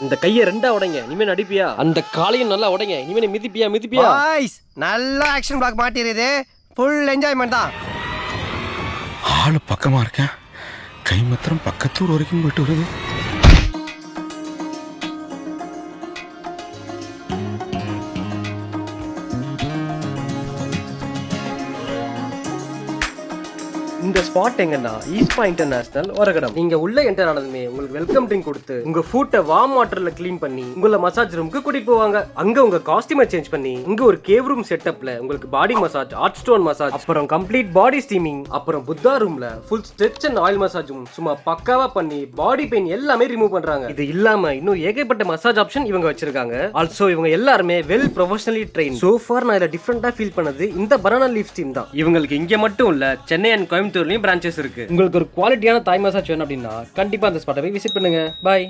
இந்த கையை ரெண்டா உடைங்க, இனிமே நடிப்பியா? அந்த காலையும் நல்லா உடைங்க, இனிமே மிதிப்பியா மிதிப்பியா? பாய்ஸ் நல்லா ஆக்ஷன் பிளாக் மாட்டிருது, ஃபுல் என்ஜாய்மெண்ட் தான். ஆளு பக்கமா இருக்கேன், கை மாத்திரம் பக்கத்தூர் வரைக்கும் போயிட்டு வருது. இந்த ஸ்பாட் எங்கன்னா ஈஸ்பா இன்டர்நேஷனல் ஒரகடம். நீங்க உள்ள என்டர் ஆனதுமே உங்களுக்கு வெல்கம் ட்ரிங்க் கொடுத்து உங்க ஃபுட்டை வார்ம் வாட்டர்ல க்ளீன் பண்ணி உங்களை மசாஜ் ரூமுக்கு கூட்டிட்டு போவாங்க. அங்க உங்க காஸ்டியூமை சேஞ்ச் பண்ணி இங்க ஒரு கேவ் ரூம் செட்டப்ல உங்களுக்கு body massage, hot stone massage, அப்புறம் கம்ப்ளீட் பாடி ஸ்டீமிங், அப்புறம் புத்தா ரூம்ல ஃபுல் ஸ்ட்ரெச் அண்ட் ஆயில் மசாஜும் சும்மா பக்காவா பண்ணி பாடி பெயின் எல்லாமே ரிமூவ் பண்றாங்க. இது இல்லாம இன்னும் ஏகப்பட்ட மசாஜ் ஆப்ஷன் இவங்க வச்சிருக்காங்க. ஆல்சோ இவங்க எல்லாருமே well professionally train. So for நான் இதுல டிஃபரெண்டா ஃபீல் பண்ணது இந்த பனானா லீஃப் ஸ்டீம் தான். இவங்களுக்கு இங்க மட்டும் இல்ல, சென்னை அண்ட் கோயம்புத்தூர்லயும் பிரான்ச்சஸ் இருக்கு. உங்களுக்கு ஒரு குவாலிட்டியான தாய் மசாஜ் வேணும் அப்படின்னா கண்டிப்பா அந்த ஸ்பாட்டை போய் விசிட் பண்ணுங்க. பாய்.